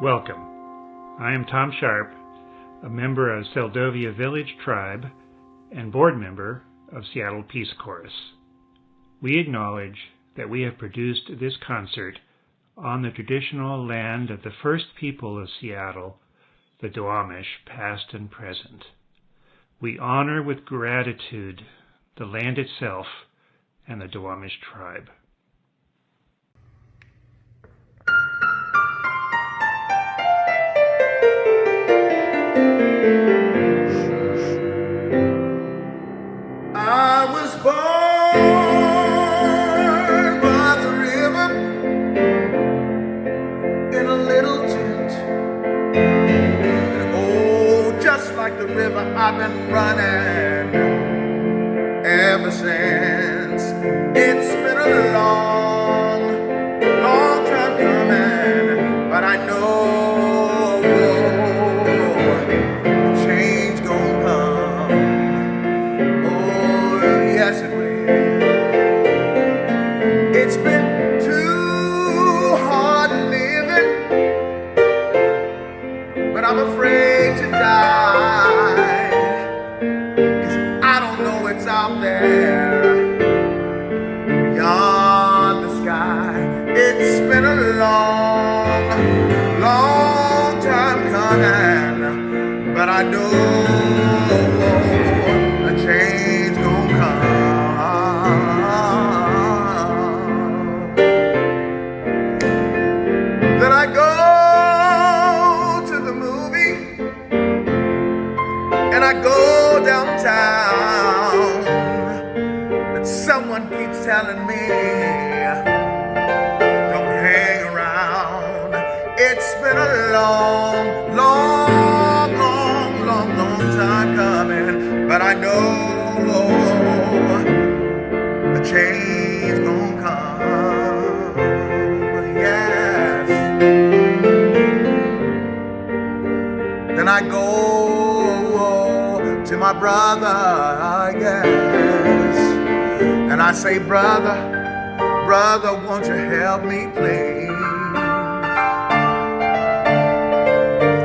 Welcome. I am Tom Sharp, a member of Seldovia Village Tribe and board member of Seattle Peace Chorus. We acknowledge that we have produced this concert on the traditional land of the first people of Seattle, the Duwamish, past and present. We honor with gratitude the land itself and the Duwamish tribe. I was born by the river in a little tent. And oh, just like the river, I've been running ever since. It's been a long, long time coming, but I know change gon' come. Oh, yes it will. It's been too hard living, but I'm afraid to die, 'cause I don't know what's out there beyond the sky. It's been a long, long time coming, but I know a change gon' come. Then I go to the movie and I go downtown, but someone keeps telling me don't hang around. It's been a long, long, long, long, long time coming, but I know the change gon' come. Yes. Then I go to my brother, yes, and I say, brother, won't you help me, please?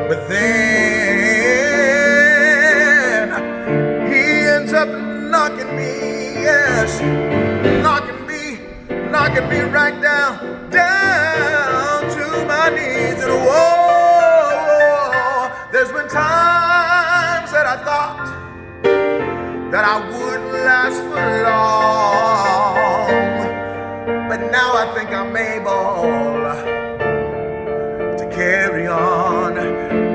But then he ends up knocking me, yes, knocking me right down to my knees. And whoa, there's been times that I thought that I wouldn't last for long, but now I think I'm able to carry on.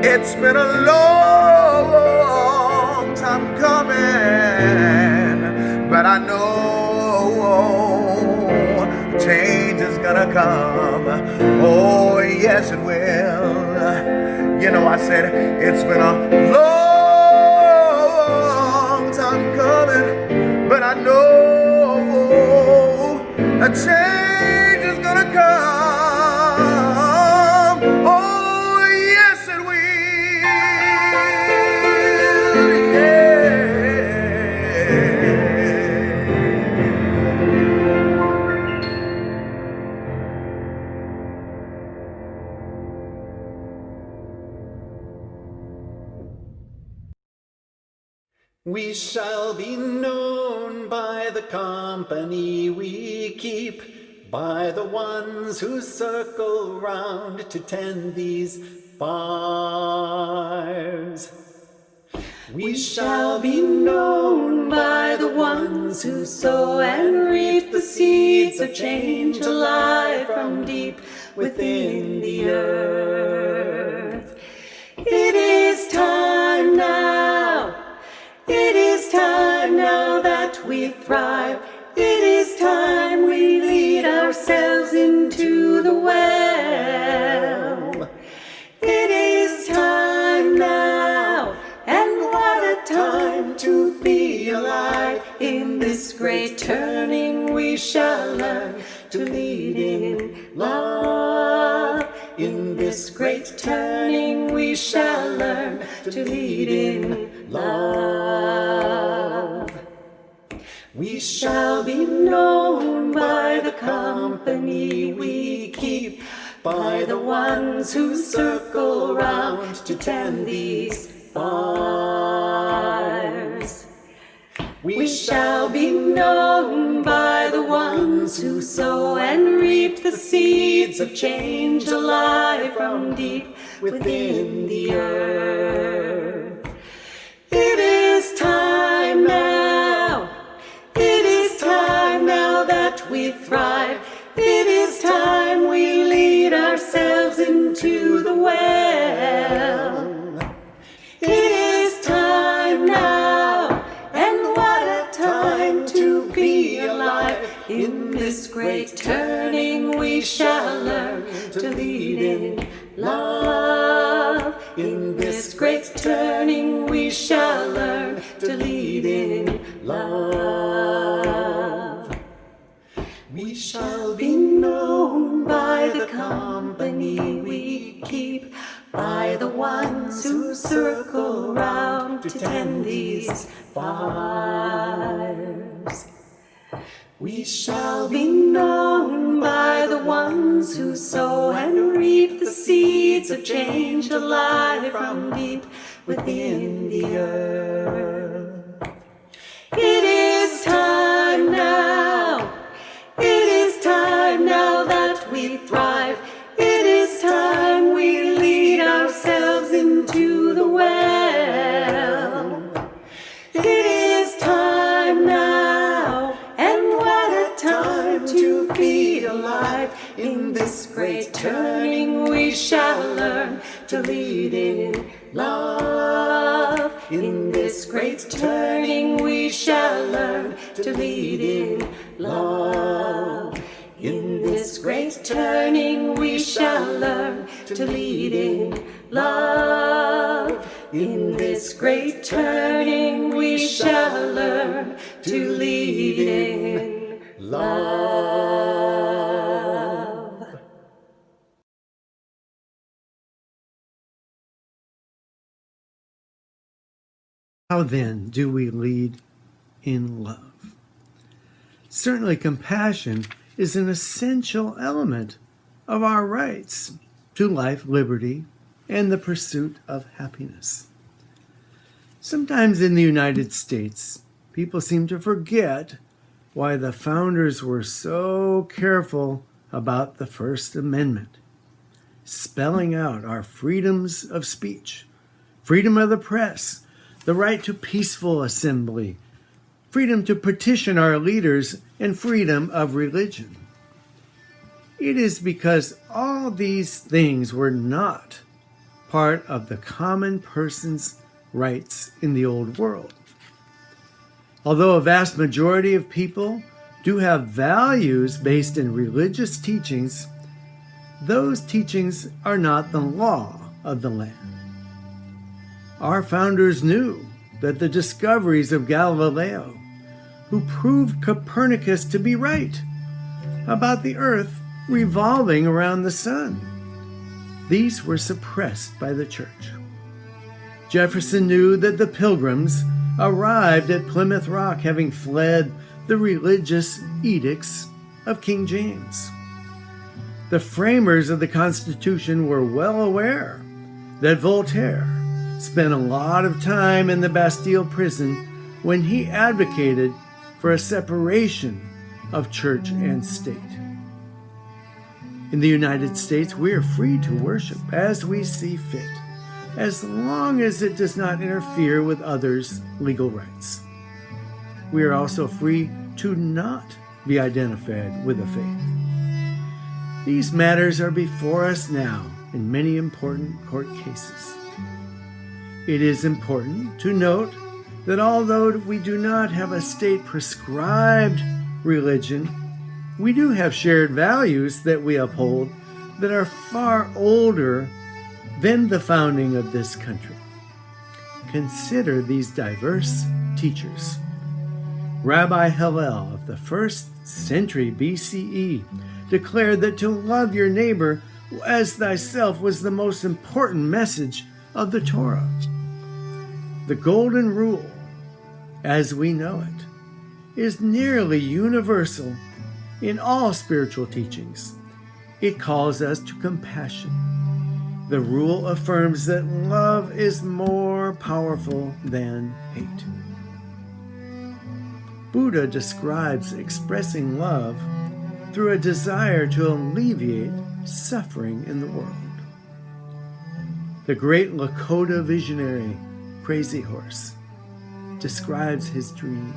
It's been a long time coming, but I know change is gonna come. Oh, yes it will. You know, I said it's been a long time coming, but I know a change is gonna come. Oh, yes it will. We shall be known by the company we keep, by the ones who circle round to tend these fires. We shall be known by the ones who sow and reap the seeds of change alive from deep within the earth. It is time now. It is time now that we thrive. It is time we lead ourselves into the well. It is time now, and what a time to be alive. In this great turning we shall learn to lead in love. In this great turning we shall learn to lead in love. We shall be known by the company we keep, by the ones who circle round to tend these fires. We shall be known by the ones who sow and reap the seeds of change alive from deep within the earth. It is time now. It is time now that we thrive. It is time we lead ourselves into the well. It is time now, and what a time to be alive. In this great turning we shall learn to lead in love. In this great turning we shall learn to lead in love. We shall be known by the company we keep, by the ones who circle round to tend these fires. We shall be known by the ones who sow and reap the seeds of change alive from deep within the earth. It is time now. It is time now that we thrive. It is time we lead ourselves into the well. It is time now, and what a time to be alive. In this great turning we shall learn to lead in love. In this great turning we shall learn to lead in love. In this great turning we shall learn to lead in love. In this great turning we shall learn to lead in love. How then do we lead in love? Certainly compassion is an essential element of our rights to life, liberty, and the pursuit of happiness. Sometimes in the United States, people seem to forget why the founders were so careful about the First Amendment, spelling out our freedoms of speech, freedom of the press, the right to peaceful assembly, freedom to petition our leaders, and freedom of religion. It is because all these things were not part of the common person's rights in the old world. Although a vast majority of people do have values based in religious teachings, those teachings are not the law of the land. Our founders knew that the discoveries of Galileo, who proved Copernicus to be right about the earth revolving around the sun, these were suppressed by the church. Jefferson knew that the Pilgrims arrived at Plymouth Rock having fled the religious edicts of King James. The framers of the Constitution were well aware that Voltaire spent a lot of time in the Bastille prison when he advocated for a separation of church and state. In the United States, we are free to worship as we see fit, as long as it does not interfere with others' legal rights. We are also free to not be identified with a faith. These matters are before us now in many important court cases. It is important to note that although we do not have a state-prescribed religion, we do have shared values that we uphold that are far older than the founding of this country. Consider these diverse teachers. Rabbi Hillel of the 1st century BCE declared that to love your neighbor as thyself was the most important message of the Torah. The Golden Rule, as we know it, is nearly universal in all spiritual teachings, It calls us to compassion. The rule affirms that love is more powerful than hate. Buddha describes expressing love through a desire to alleviate suffering in the world. The great Lakota visionary, Crazy Horse, describes his dream.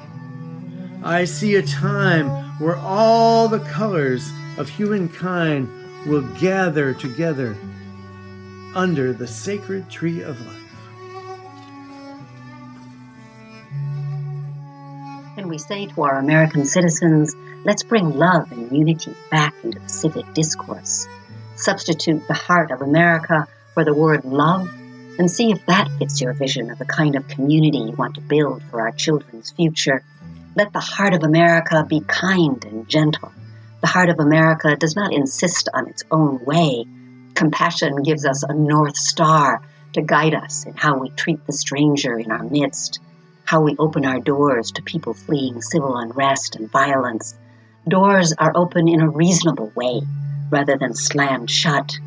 I see a time where all the colors of humankind will gather together under the sacred tree of life. And we say to our American citizens, let's bring love and unity back into the civic discourse. Substitute the heart of America for the word love, and see if that fits your vision of the kind of community you want to build for our children's future. Let the heart of America be kind and gentle. The heart of America does not insist on its own way. Compassion gives us a North Star to guide us in how we treat the stranger in our midst, how we open our doors to people fleeing civil unrest and violence. Doors are open in a reasonable way, rather than slammed shut.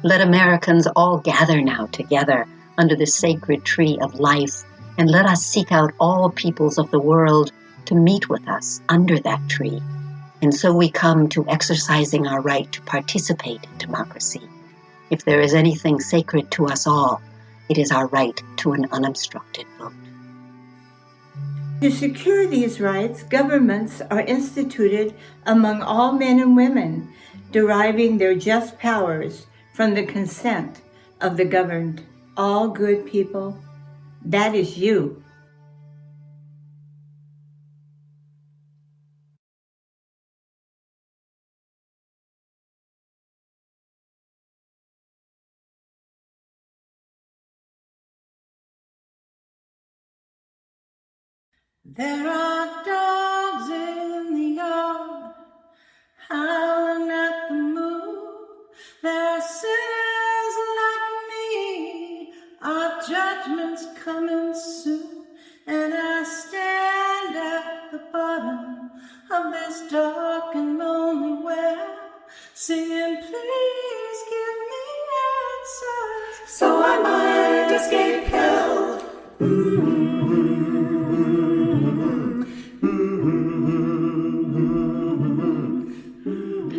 Let Americans all gather now together under the sacred tree of life, and let us seek out all peoples of the world to meet with us under that tree. And so we come to exercising our right to participate in democracy. If there is anything sacred to us all, it is our right to an unobstructed vote. To secure these rights, governments are instituted among all men and women, deriving their just powers from the consent of the governed. All good people, that is you. There are dogs in the yard, howling at the moon. There are sinners like me, our judgment's coming soon. And I stand at the bottom of this dark and lonely well, singing, please give me answers, so I might escape hell.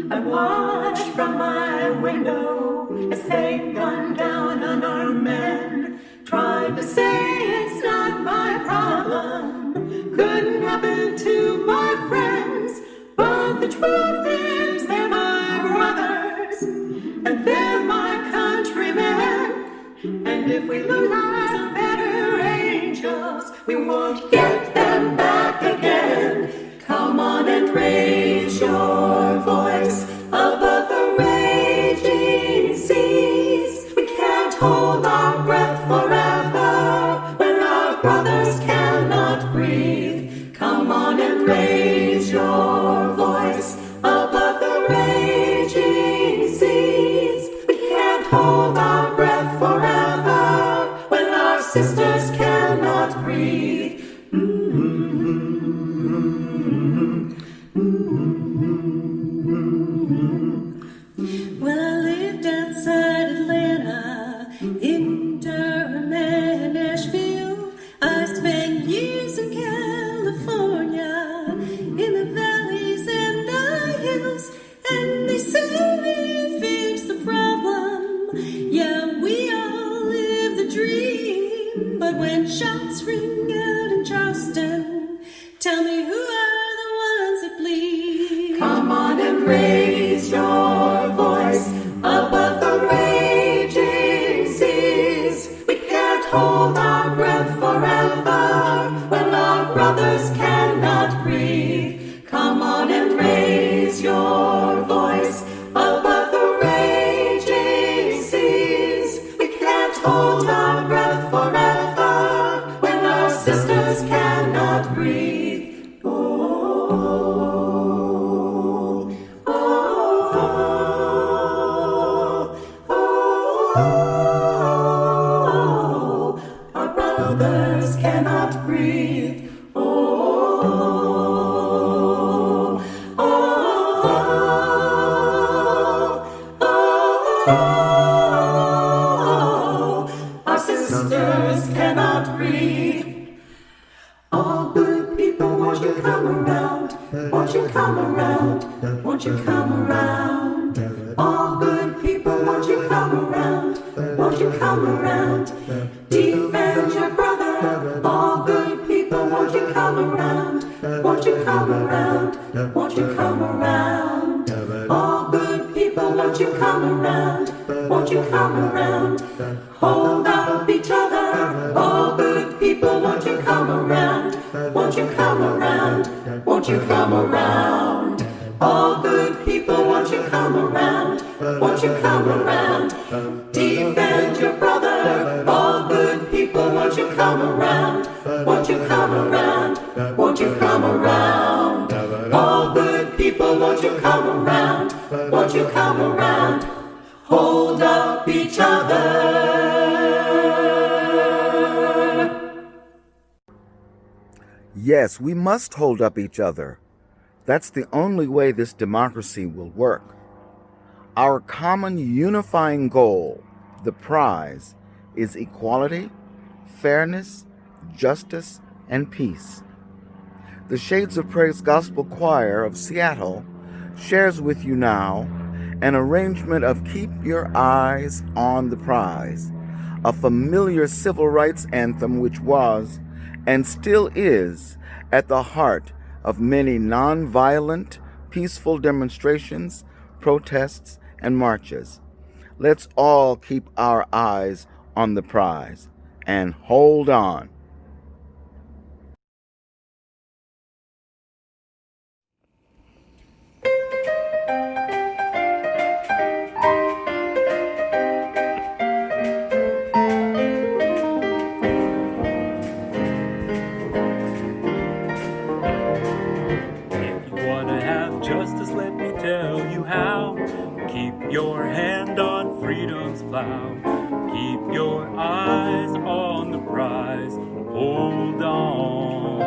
I watch from my window as they gun down unarmed men, trying to say it's not my problem, couldn't happen to my friends, but the truth is they're my brothers, and they're my countrymen, and if we lose our better angels, we won't get them back again. Come on and raise your voice above the raging seas. We can't hold our breath forever when our brothers cannot breathe. Come on and raise your voice above the raging seas. We can't hold our breath forever when our sisters cannot breathe. When I lived outside Atlanta, in Durham and Nashville, I spent years in California, in the valleys and the hills, and they say we fixed the problem. Yeah, we all live the dream, but when shots ring out in Charleston, tell me who are the ones that bleed? Come on and raise your voice above the raging seas. We can't hold our breath forever when our brothers cannot breathe. Come on and raise your voice above the raging seas. We can't hold our breath forever when our sisters cannot breathe. Oh. Oh, our sisters cannot read. All good people, won't you come around? Won't you come around? Won't you come around? All good people, won't you come around? Won't you come around? Defend your brother. All good people, won't you come around? Won't you come around? Won't you come around? All good people, won't you come around? Won't you come around? Hold up each other. All good people, won't you come around? Won't you come around? Won't you come around? All good people, won't you come around? Won't you come around? Defend your brother. All good people, won't you come around? Won't you come around? Won't you come around? All good people, won't you come around? Won't you come around? Hold up each other. Yes, we must hold up each other. That's the only way this democracy will work. Our common unifying goal, the prize, is equality, fairness, justice, and peace. The Shades of Praise Gospel Choir of Seattle shares with you now an arrangement of Keep Your Eyes on the Prize, a familiar civil rights anthem which was, and still is, at the heart of many nonviolent, peaceful demonstrations, protests, and marches. Let's all keep our eyes on the prize and hold on. Justice, let me tell you how. Keep your hand on freedom's plow. Keep your eyes on the prize. Hold on.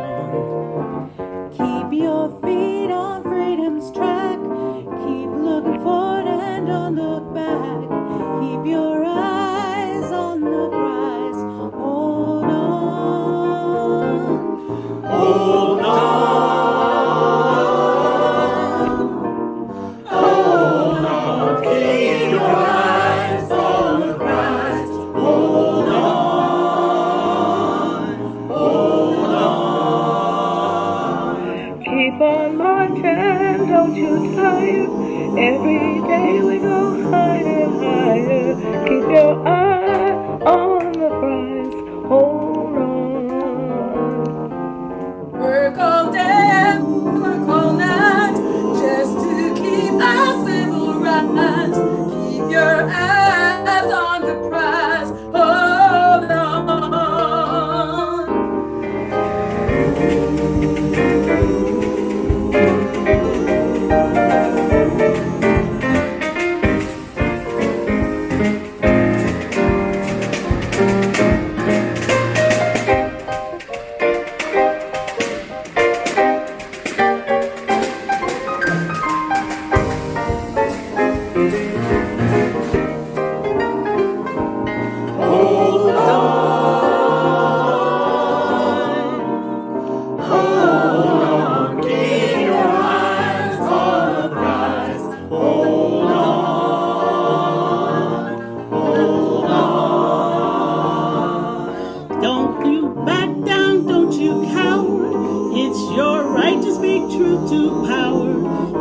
Keep your feet on freedom's track. Keep looking forward and don't look back. Keep your eyes on the prize. Hold on. Hold on. Don't you tire, every day we go higher and higher. Keep your eye on the prize, hold on. Work all day, work all night, just to keep our civil rights.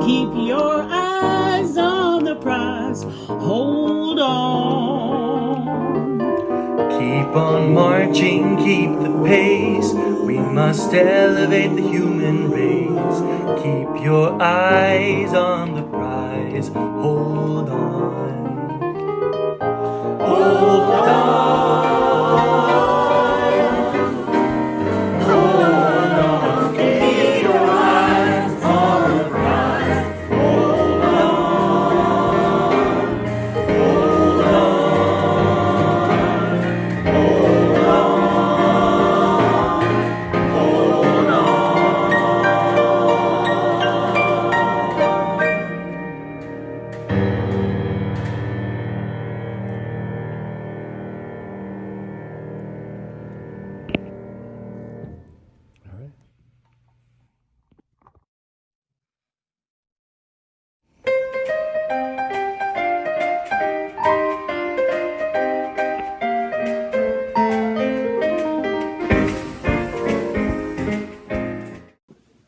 Keep your eyes on the prize, hold on. Keep on marching, keep the pace. We must elevate the human race. Keep your eyes on the prize. Hold on. Hold on. Hold on. Keep your eyes on the prize. Hold on. Hold on.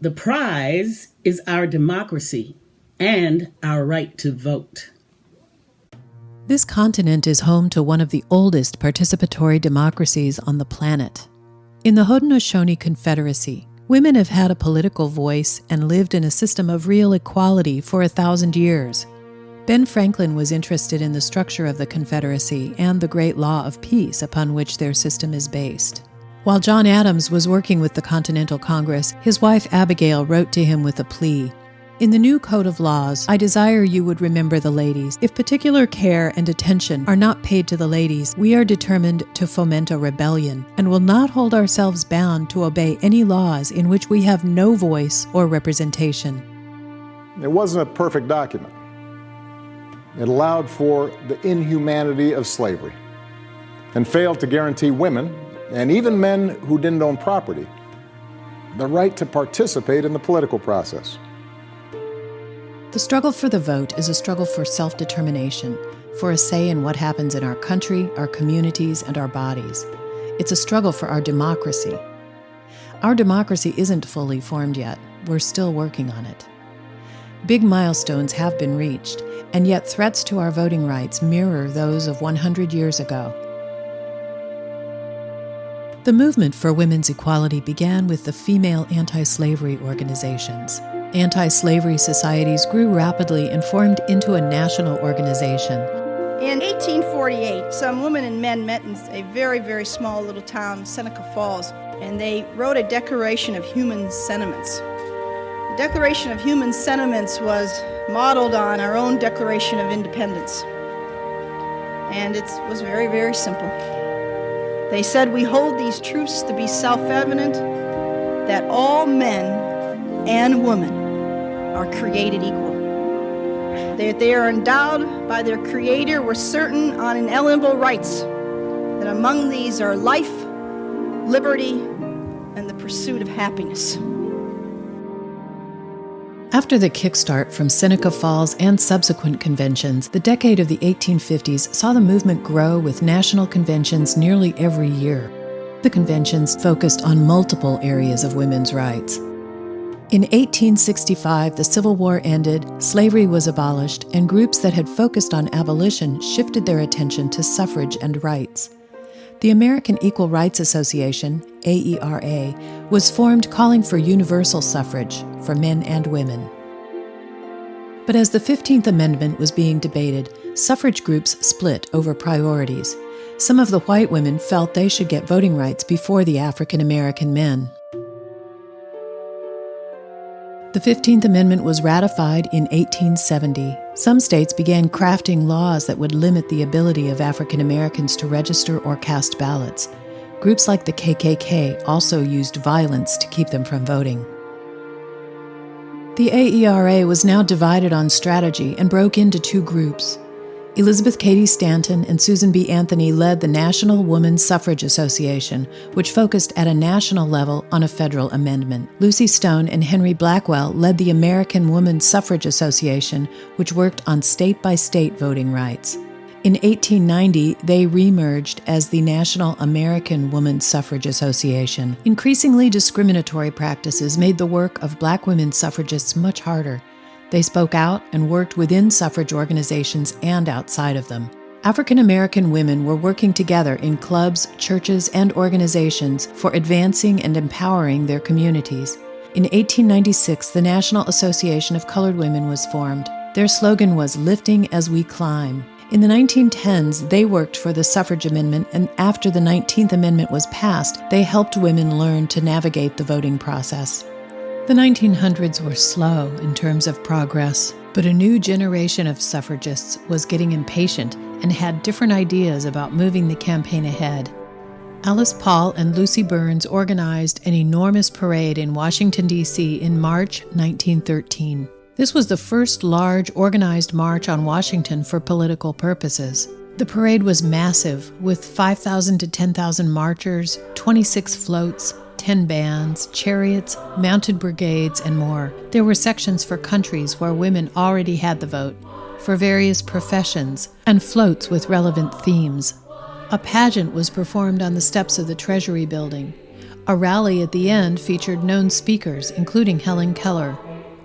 The prize is our democracy and our right to vote. This continent is home to one of the oldest participatory democracies on the planet. In the Haudenosaunee Confederacy, women have had a political voice and lived in a system of real equality for 1,000 years. Ben Franklin was interested in the structure of the Confederacy and the great law of peace upon which their system is based. While John Adams was working with the Continental Congress, his wife Abigail wrote to him with a plea. In the new Code of Laws, I desire you would remember the ladies. If particular care and attention are not paid to the ladies, we are determined to foment a rebellion, and will not hold ourselves bound to obey any laws in which we have no voice or representation. It wasn't a perfect document. It allowed for the inhumanity of slavery and failed to guarantee women, and even men who didn't own property, the right to participate in the political process. The struggle for the vote is a struggle for self-determination, for a say in what happens in our country, our communities, and our bodies. It's a struggle for our democracy. Our democracy isn't fully formed yet. We're still working on it. Big milestones have been reached, and yet threats to our voting rights mirror those of 100 years ago. The movement for women's equality began with the female anti-slavery organizations. Anti-slavery societies grew rapidly and formed into a national organization. In 1848, some women and men met in a very, very small little town, Seneca Falls, and they wrote a Declaration of Human Sentiments. The Declaration of Human Sentiments was modeled on our own Declaration of Independence. And it was very, very simple. They said, "We hold these truths to be self-evident, that all men and women are created equal. That they are endowed by their Creator with certain unalienable rights, that among these are life, liberty, and the pursuit of happiness." After the kickstart from Seneca Falls and subsequent conventions, the decade of the 1850s saw the movement grow with national conventions nearly every year. The conventions focused on multiple areas of women's rights. In 1865, the Civil War ended, slavery was abolished, and groups that had focused on abolition shifted their attention to suffrage and rights. The American Equal Rights Association, AERA, was formed calling for universal suffrage for men and women. But as the 15th Amendment was being debated, suffrage groups split over priorities. Some of the white women felt they should get voting rights before the African American men. The 15th Amendment was ratified in 1870. Some states began crafting laws that would limit the ability of African Americans to register or cast ballots. Groups like the KKK also used violence to keep them from voting. The AERA was now divided on strategy and broke into two groups. Elizabeth Cady Stanton and Susan B. Anthony led the National Woman Suffrage Association, which focused at a national level on a federal amendment. Lucy Stone and Henry Blackwell led the American Woman Suffrage Association, which worked on state-by-state voting rights. In 1890, they remerged as the National American Woman Suffrage Association. Increasingly discriminatory practices made the work of black women suffragists much harder. They spoke out and worked within suffrage organizations and outside of them. African American women were working together in clubs, churches, and organizations for advancing and empowering their communities. In 1896, the National Association of Colored Women was formed. Their slogan was "Lifting as we climb." In the 1910s, they worked for the suffrage amendment, and after the 19th Amendment was passed, they helped women learn to navigate the voting process. The 1900s were slow in terms of progress, but a new generation of suffragists was getting impatient and had different ideas about moving the campaign ahead. Alice Paul and Lucy Burns organized an enormous parade in Washington, D.C. in March 1913. This was the first large organized march on Washington for political purposes. The parade was massive, with 5,000 to 10,000 marchers, 26 floats, 10 bands, chariots, mounted brigades, and more. There were sections for countries where women already had the vote, for various professions, and floats with relevant themes. A pageant was performed on the steps of the Treasury building. A rally at the end featured known speakers, including Helen Keller.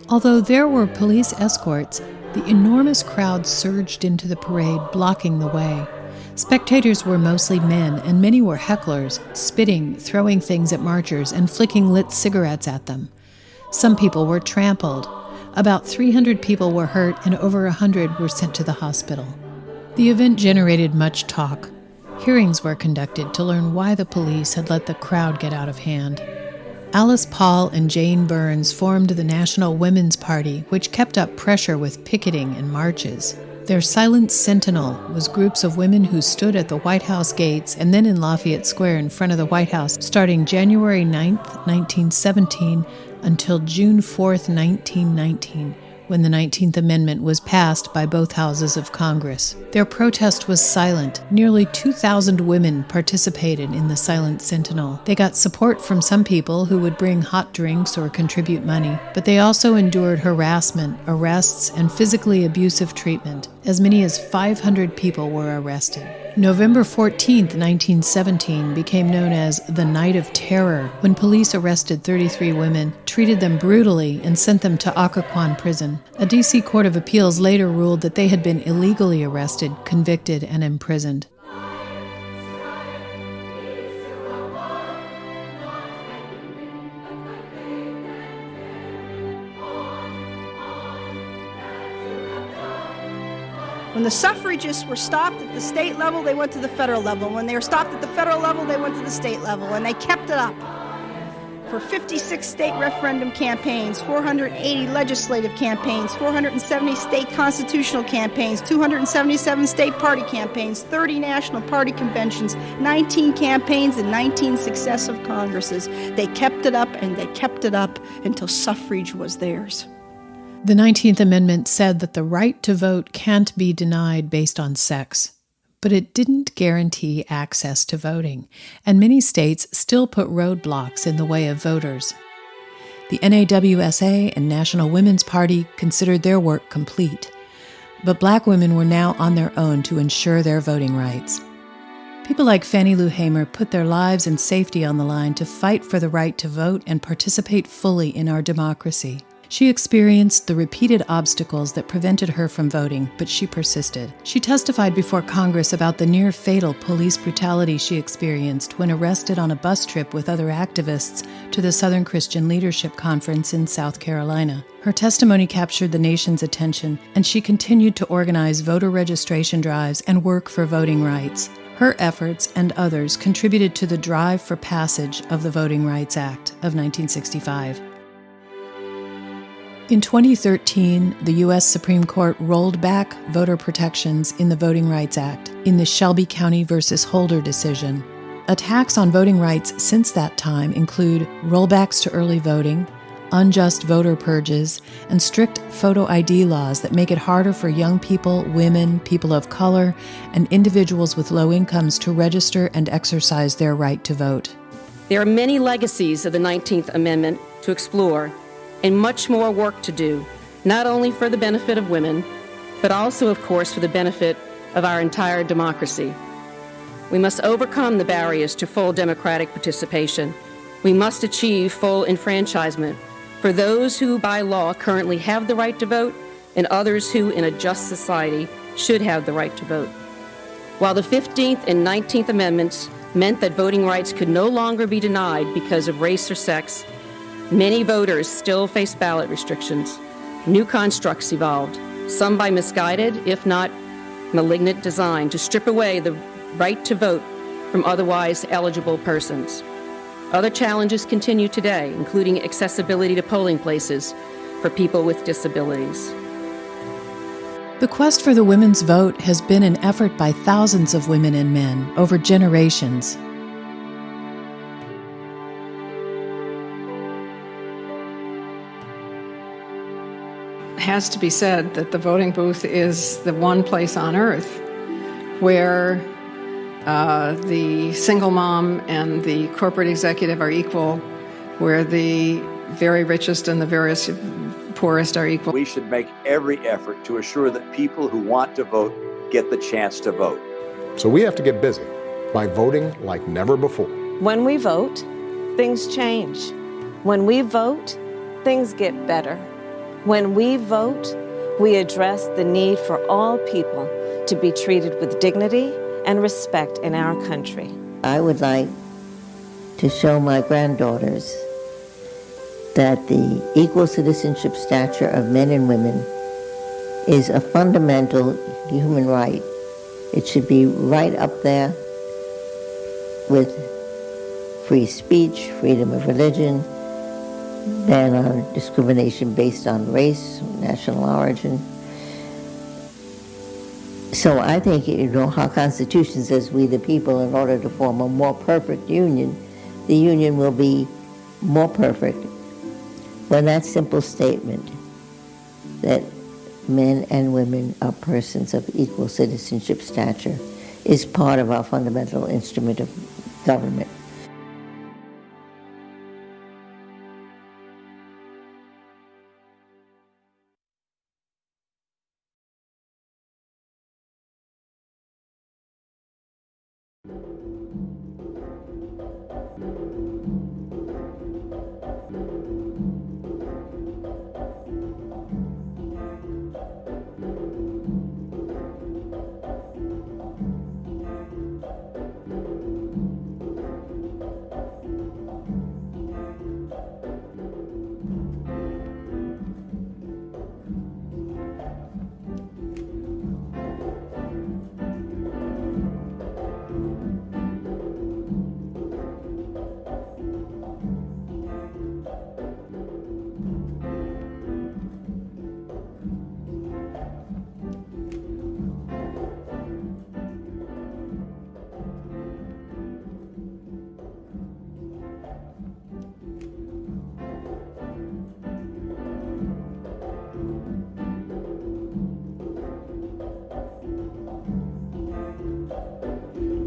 Although there were police escorts, the enormous crowd surged into the parade, blocking the way. Spectators were mostly men, and many were hecklers, spitting, throwing things at marchers, and flicking lit cigarettes at them. Some people were trampled. About 300 people were hurt, and over 100 were sent to the hospital. The event generated much talk. Hearings were conducted to learn why the police had let the crowd get out of hand. Alice Paul and Jane Burns formed the National Women's Party, which kept up pressure with picketing and marches. Their silent sentinel was groups of women who stood at the White House gates and then in Lafayette Square in front of the White House starting January 9, 1917 until June 4, 1919, when the 19th Amendment was passed by both houses of Congress. Their protest was silent. Nearly 2,000 women participated in the Silent Sentinel. They got support from some people who would bring hot drinks or contribute money, but they also endured harassment, arrests, and physically abusive treatment. As many as 500 people were arrested. November 14, 1917 became known as the Night of Terror, when police arrested 33 women, treated them brutally, and sent them to Occoquan Prison. A D.C. Court of Appeals later ruled that they had been illegally arrested, convicted, and imprisoned. When the suffragists were stopped at the state level, they went to the federal level. When they were stopped at the federal level, they went to the state level, and they kept it up. For 56 state referendum campaigns, 480 legislative campaigns, 470 state constitutional campaigns, 277 state party campaigns, 30 national party conventions, 19 campaigns, and 19 successive Congresses. They kept it up, and they kept it up until suffrage was theirs. The 19th Amendment said that the right to vote can't be denied based on sex, but it didn't guarantee access to voting, and many states still put roadblocks in the way of voters. The NAWSA and National Women's Party considered their work complete, but black women were now on their own to ensure their voting rights. People like Fannie Lou Hamer put their lives and safety on the line to fight for the right to vote and participate fully in our democracy. She experienced the repeated obstacles that prevented her from voting, but she persisted. She testified before Congress about the near-fatal police brutality she experienced when arrested on a bus trip with other activists to the Southern Christian Leadership Conference in South Carolina. Her testimony captured the nation's attention, and she continued to organize voter registration drives and work for voting rights. Her efforts and others contributed to the drive for passage of the Voting Rights Act of 1965. In 2013, the U.S. Supreme Court rolled back voter protections in the Voting Rights Act in the Shelby County v. Holder decision. Attacks on voting rights since that time include rollbacks to early voting, unjust voter purges, and strict photo ID laws that make it harder for young people, women, people of color, and individuals with low incomes to register and exercise their right to vote. There are many legacies of the 19th Amendment to explore, and much more work to do, not only for the benefit of women, but also, of course, for the benefit of our entire democracy. We must overcome the barriers to full democratic participation. We must achieve full enfranchisement for those who, by law, currently have the right to vote, and others who, in a just society, should have the right to vote. While the 15th and 19th Amendments meant that voting rights could no longer be denied because of race or sex, many voters still face ballot restrictions. New constructs evolved, some by misguided, if not malignant design, to strip away the right to vote from otherwise eligible persons. Other challenges continue today, including accessibility to polling places for people with disabilities. The quest for the women's vote has been an effort by thousands of women and men over generations. Has to be said that the voting booth is the one place on earth where the single mom and the corporate executive are equal, where the very richest and the very poorest are equal. We should make every effort to assure that people who want to vote get the chance to vote. So we have to get busy by voting like never before. When we vote, things change. When we vote, things get better. When we vote, we address the need for all people to be treated with dignity and respect in our country. I would like to show my granddaughters that the equal citizenship stature of men and women is a fundamental human right. It should be right up there with free speech, freedom of religion, ban on discrimination based on race, national origin. So I think, our Constitution says we the people, in order to form a more perfect union, the union will be more perfect when that simple statement that men and women are persons of equal citizenship stature is part of our fundamental instrument of government.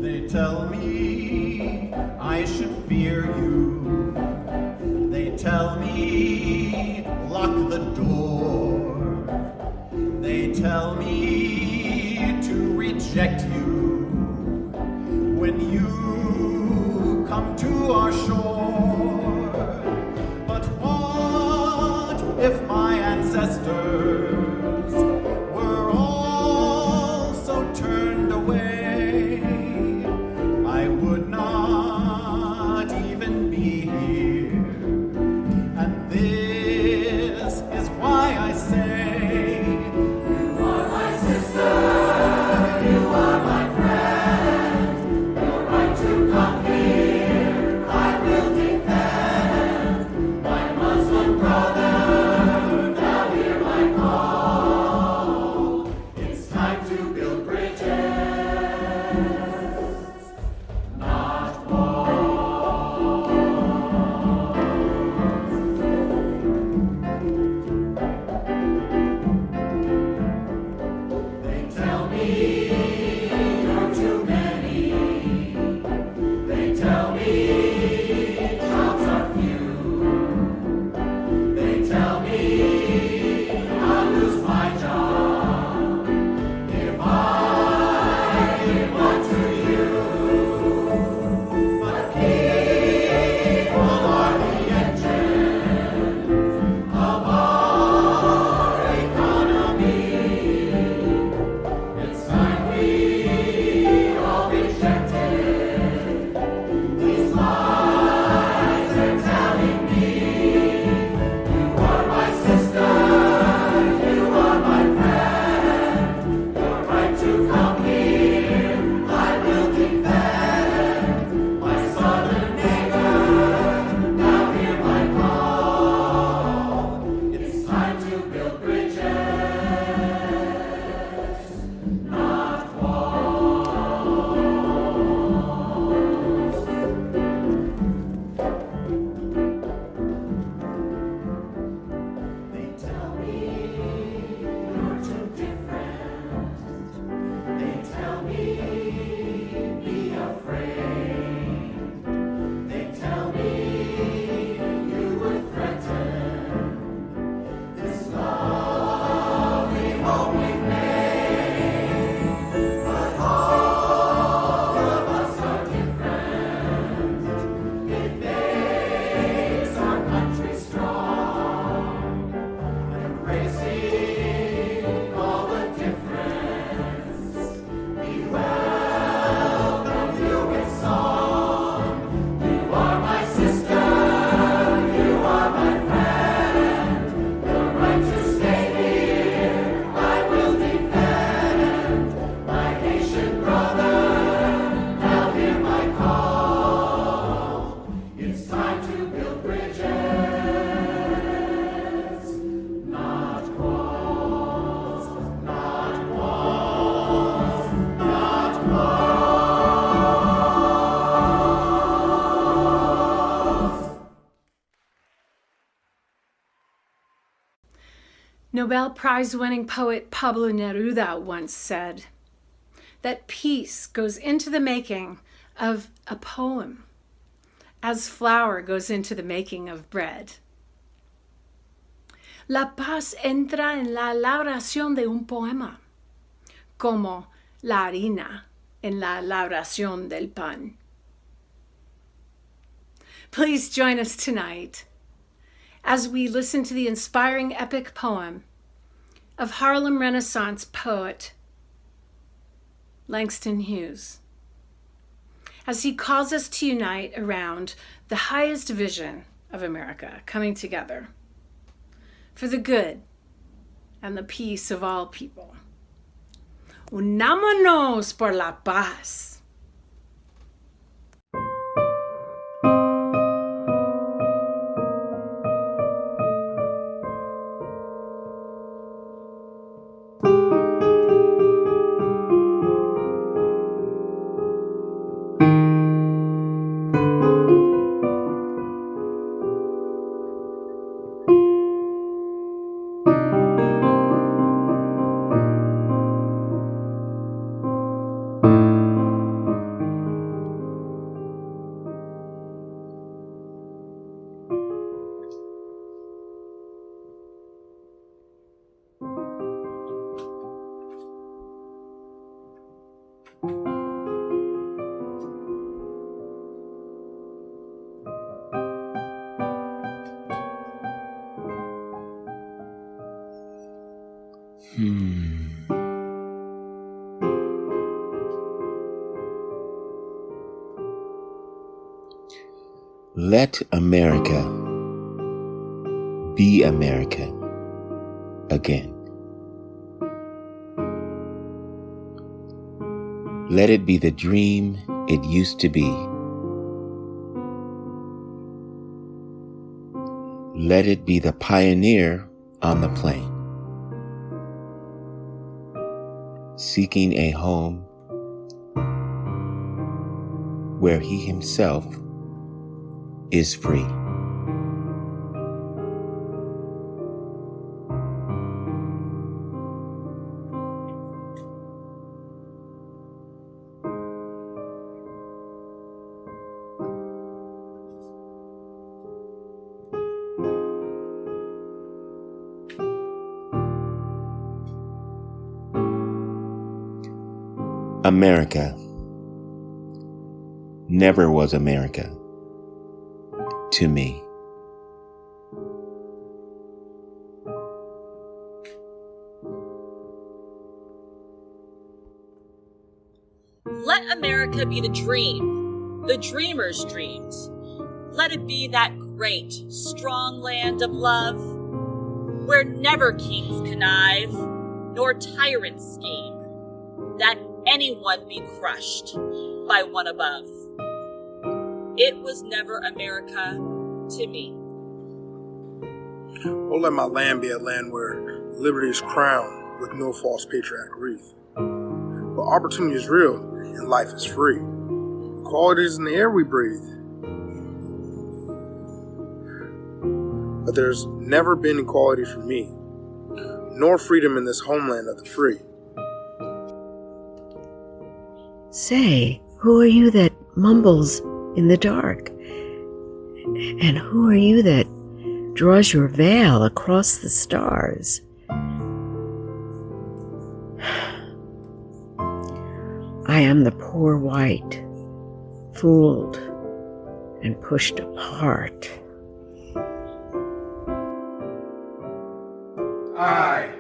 They tell me I should fear you. They tell me lock the door. They tell me to reject you when you come to our shore. But what if my ancestors were all so turned away? I would not even be here. And this is why I say, you are my sister, you are my friend. Your right to come here, I will Nobel Prize-winning poet Pablo Neruda once said that peace goes into the making of a poem as flour goes into the making of bread. La paz entra en la elaboración de un poema, como la harina en la elaboración del pan. Please join us tonight as we listen to the inspiring epic poem of Harlem Renaissance poet Langston Hughes, as he calls us to unite around the highest vision of America coming together for the good and the peace of all people. Unámonos por la paz. Let America be America again. Let it be the dream it used to be. Let it be the pioneer on the plain, seeking a home where he himself is free. America never was America to me. Let America be the dream, the dreamer's dreams. Let it be that great, strong land of love, where never kings connive, nor tyrants scheme, that anyone be crushed by one above. It was never America to me. Oh, let my land be a land where liberty is crowned with no false patriotic wreath. Where opportunity is real and life is free. Equality is in the air we breathe. But there's never been equality for me, nor freedom in this homeland of the free. Say, who are you that mumbles in the dark? And who are you that draws your veil across the stars? I am the poor white, fooled and pushed apart. I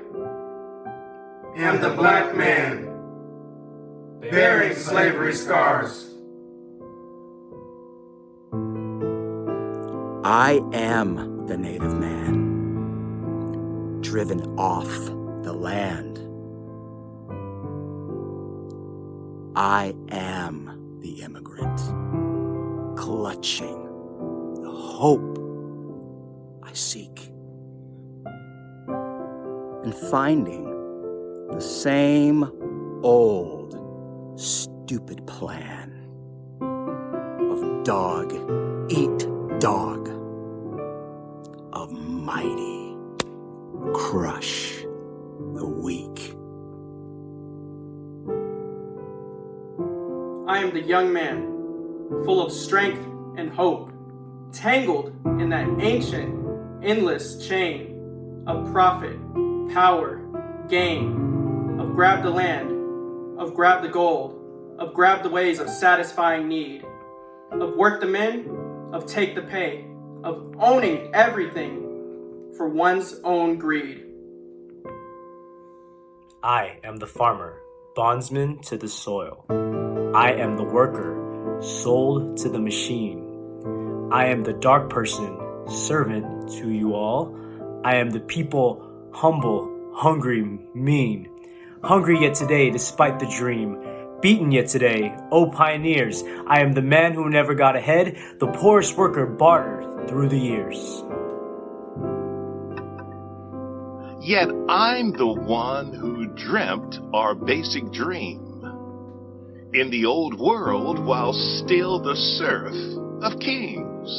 am the black man bearing slavery scars. I am the native man, driven off the land. I am the immigrant, clutching the hope I seek, and finding the same old, stupid plan of dog eat dog, of mighty crush the weak. I am the young man, full of strength and hope, tangled in that ancient, endless chain of profit, power, gain, of grab the land, of grab the gold, of grab the ways of satisfying need, of work the men, of take the pay, of owning everything for one's own greed. I am the farmer, bondsman to the soil. I am the worker, sold to the machine. I am the dark person, servant to you all. I am the people, humble, hungry, mean. Hungry yet today, despite the dream. Beaten yet today, oh pioneers. I am the man who never got ahead, the poorest worker bartered through the years. Yet I'm the one who dreamt our basic dream. In the old world, while still the serf of kings.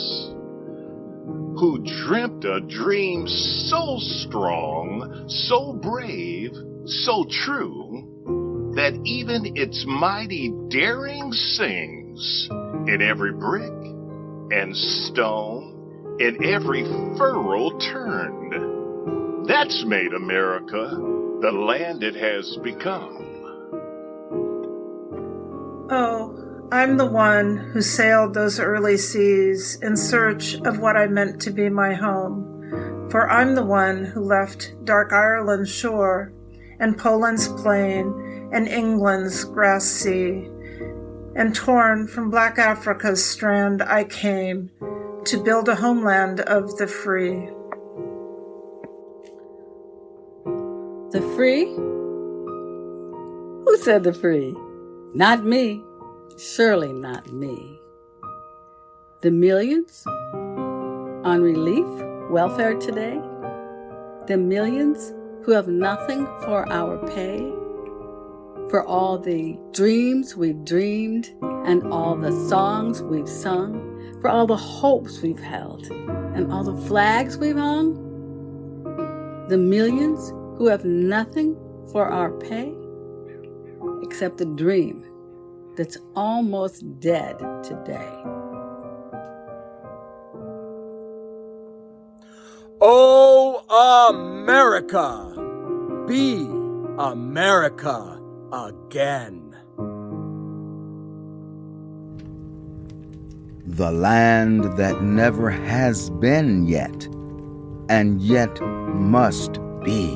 Who dreamt a dream so strong, so brave, so true, that even its mighty daring sings in every brick and stone, in every furrow turned. That's made America the land it has become. Oh, I'm the one who sailed those early seas in search of what I meant to be my home. For I'm the one who left dark Ireland's shore and Poland's plain and England's grass sea. And torn from black Africa's strand I came to build a homeland of the free. The free? Who said the free? Not me. Surely not me. The millions on relief, welfare today? The millions who have nothing for our pay? For all the dreams we've dreamed and all the songs we've sung? For all the hopes we've held and all the flags we've hung? The millions who have nothing for our pay? Except a dream that's almost dead today. Oh, America, be America again. The land that never has been yet, and yet must be.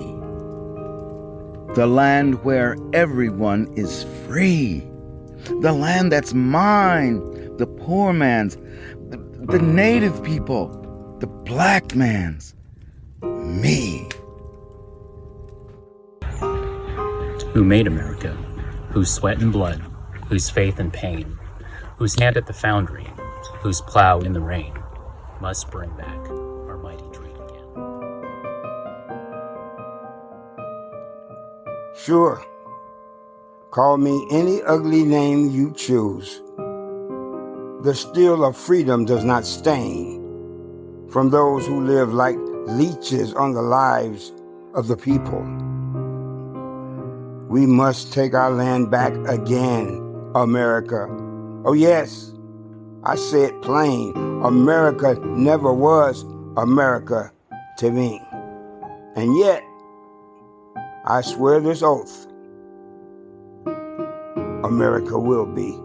The land where everyone is free. The land that's mine, the poor man's, the native people, the black man's, me. Who made America? Whose sweat and blood, whose faith and pain, whose hand at the foundry, whose plow in the rain, must bring back our mighty dream again. Sure. Call me any ugly name you choose. The steel of freedom does not stain from those who live like leeches on the lives of the people. We must take our land back again, America. Oh yes, I say it plain. America never was America to me. And yet, I swear this oath, America will be.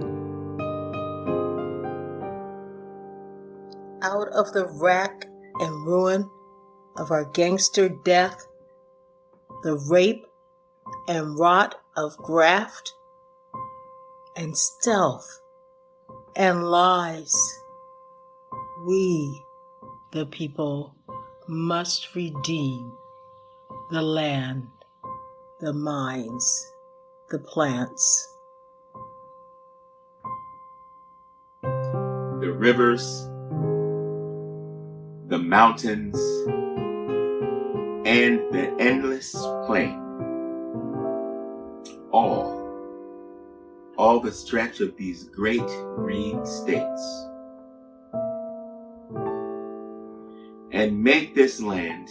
Out of the wreck and ruin of our gangster death, the rape and rot of graft and stealth and lies, we, the people, must redeem the land, the mines, the plants. The rivers, the mountains, and the endless plain. All the stretch of these great green states. And make this land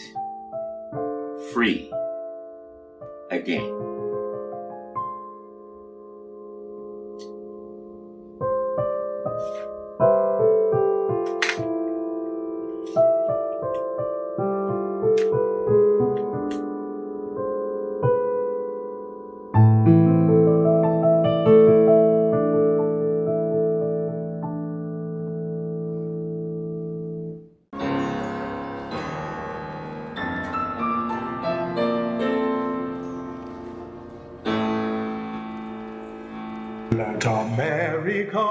free again. Let America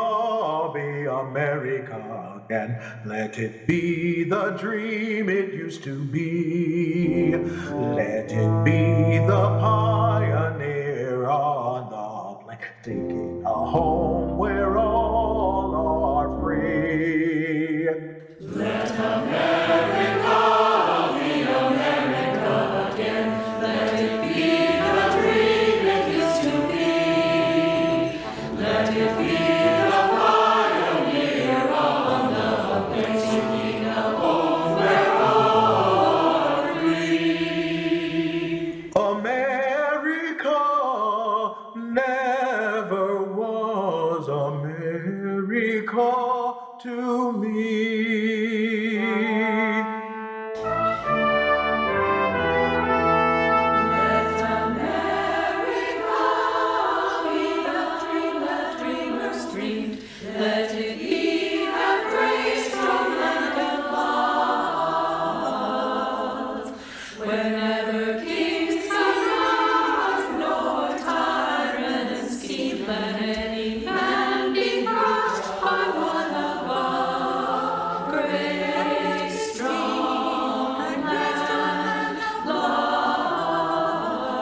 be America again. Let it be the dream it used to be. Let it be the pioneer on the plain, taking a home where all are free. Let America be America again. Let it be the dream it used to be. Let it be the pioneer on the plains, taking a home where all are free. America never was America to me. Let America be the dream that dreamers dreamed. Let it be that great strong land of love, where never kings can rise, nor tyrants scheme. Let any man be crushed by one above. Great strong land of love.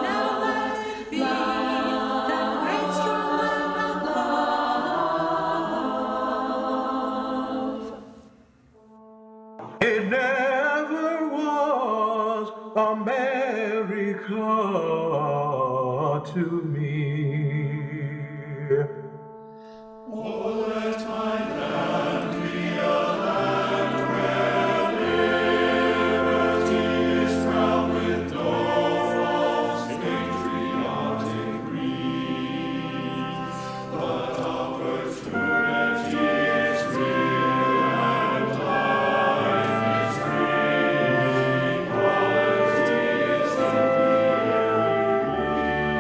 Now let it be that great strong land of love. It never was America to me. Oh, let my land be a land where liberty is crowned with no false patriotic creed, but opportunity is real and life is free. Equality is in the air we breathe.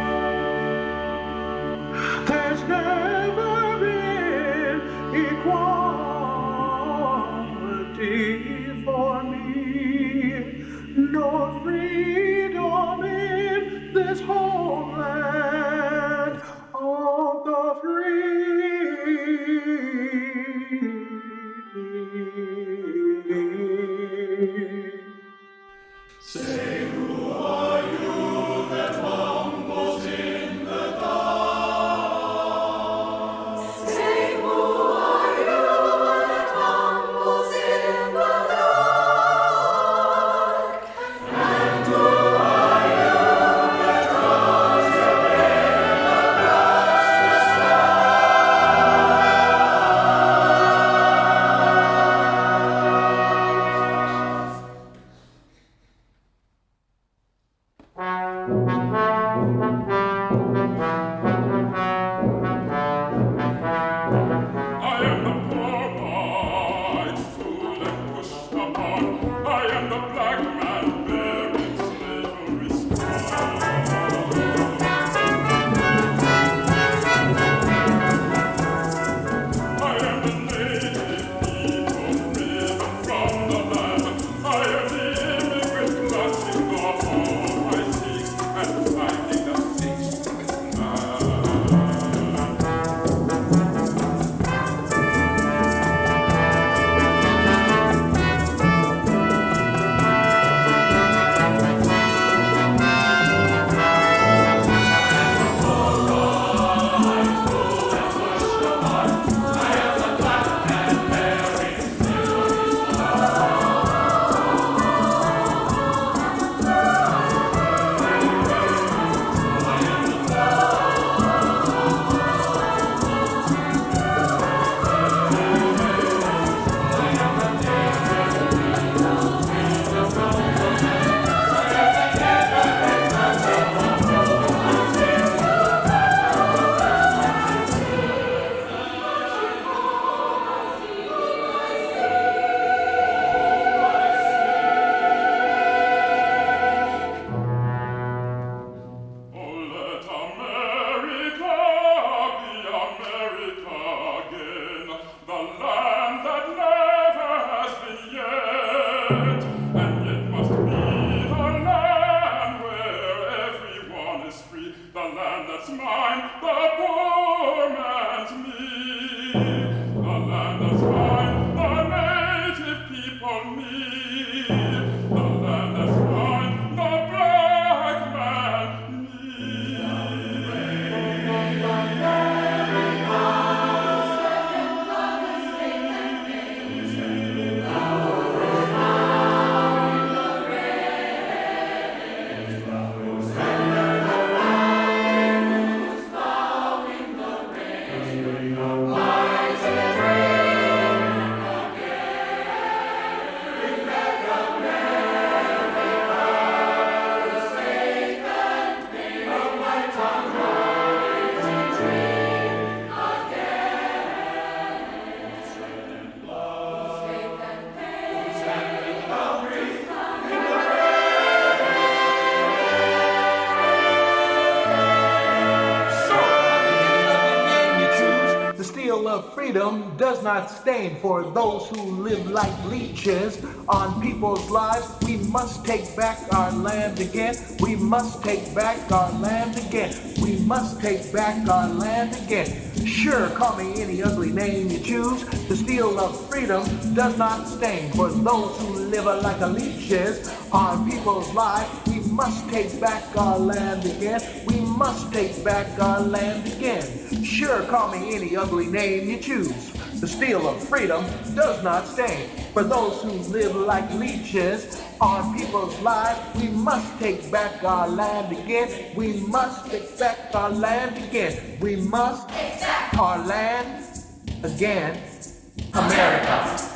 There's never been of freedom does not stain for those who live like leeches on people's lives. We must take back our land again. We must take back our land again. We must take back our land again. Sure, call me any ugly name you choose. The steel of freedom does not stain for those who live like leeches on people's lives. We must take back our land again. We must take back our land again. Sure, call me any ugly name you choose. The steel of freedom does not stain for those who live like leeches on people's lives. We must take back our land again. We must take back our land again. We must take back our land again. America.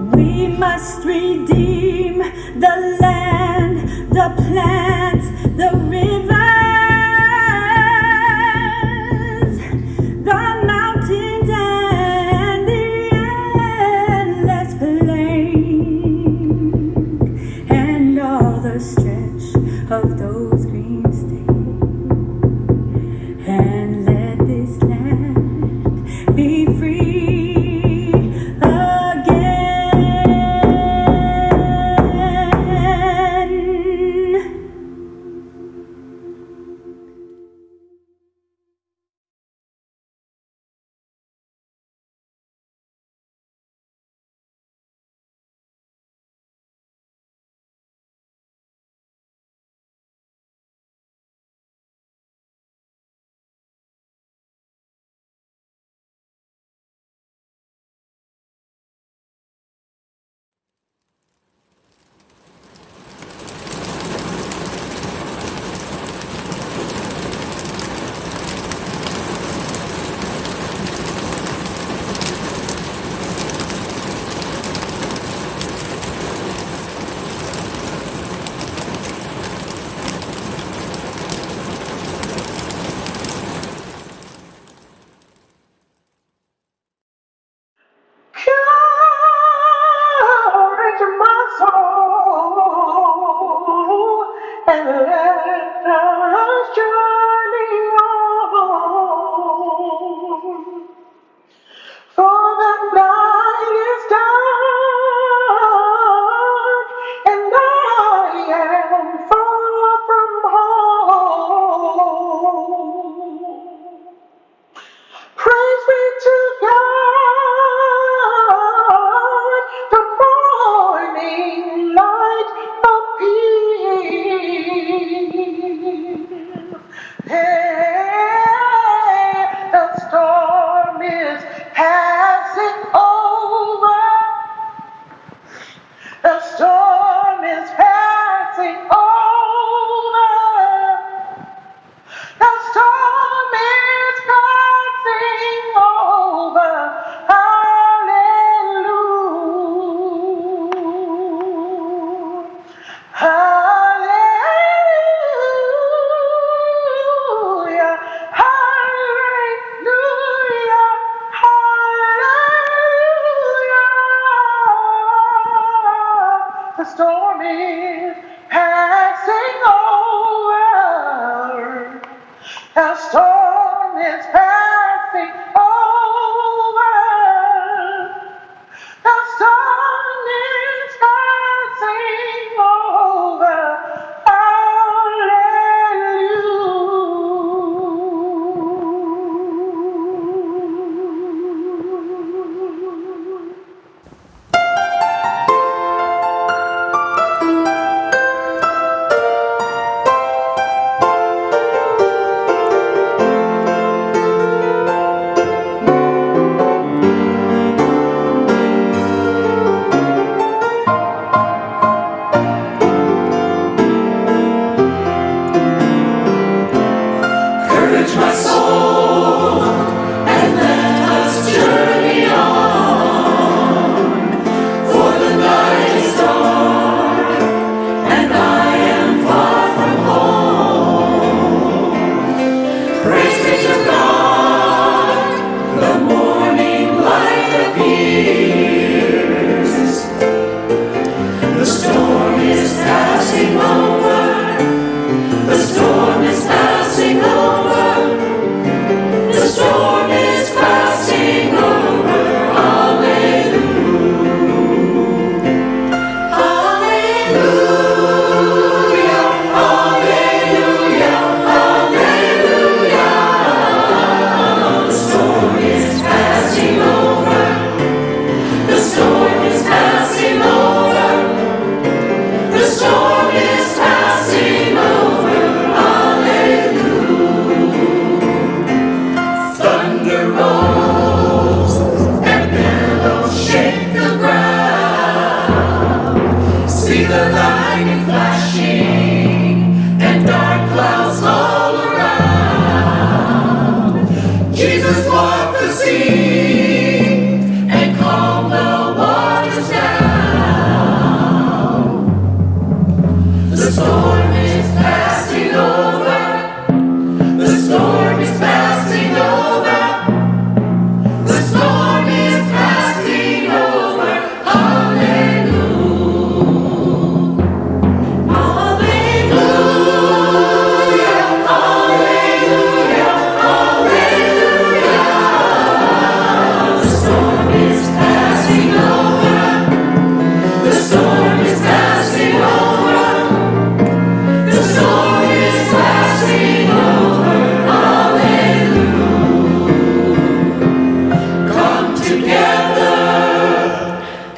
We must redeem the land, the plants, the rivers, the mountains and the endless plain, and all the stretch of those green states, and let this land be free again.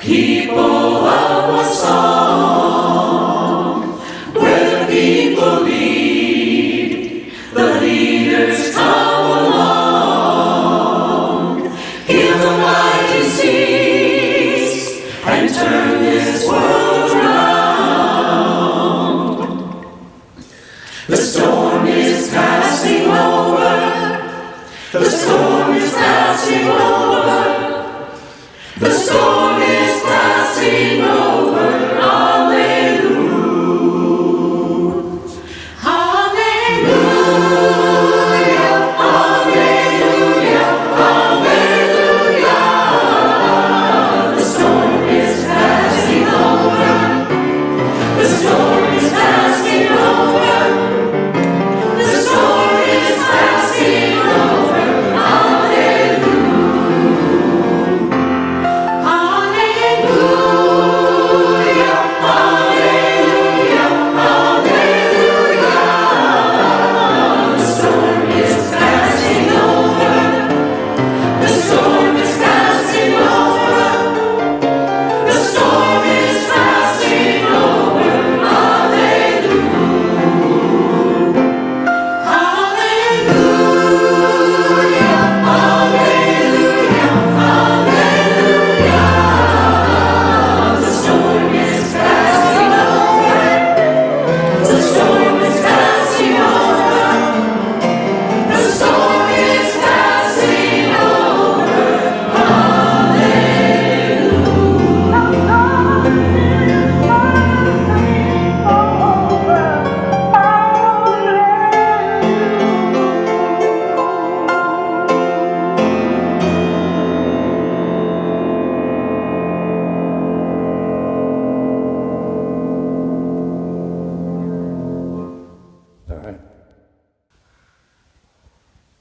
people of one song, where the people lead, the leaders come along, give the mighty seas, and turn this world around. The storm is passing over, the storm is passing over, the storm is passing over. Hallelujah. Hallelujah. Hallelujah. Hallelujah. The storm is passing over. The storm is passing over. The storm is passing over.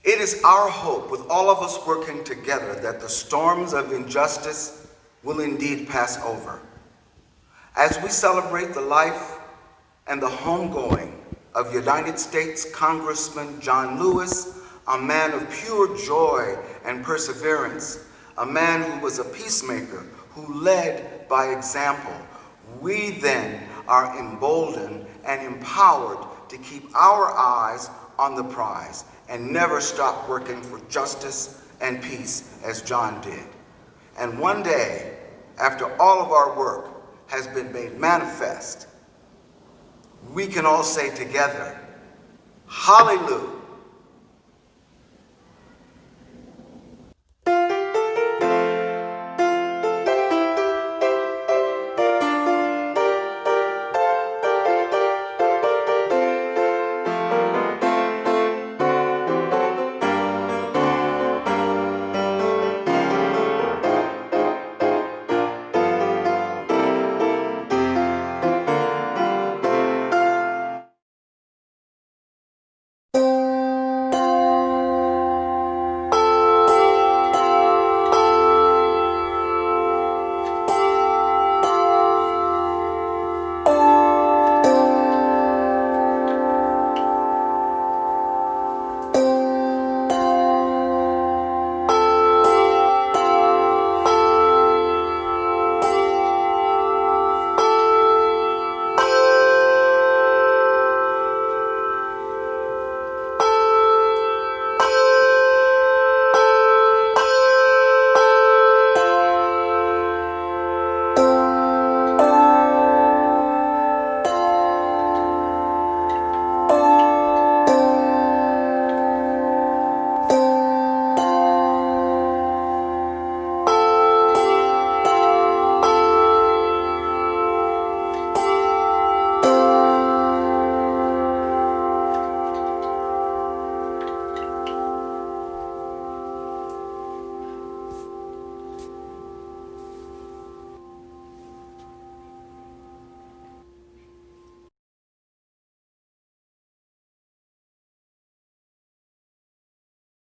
It is our hope, with all of us working together, that the storms of injustice will indeed pass over. As we celebrate the life and the homegoing of United States Congressman John Lewis, a man of pure joy and perseverance, a man who was a peacemaker, who led by example, we then are emboldened and empowered to keep our eyes on the prize and never stop working for justice and peace as John did. And one day, after all of our work has been made manifest, we can all say together, hallelujah.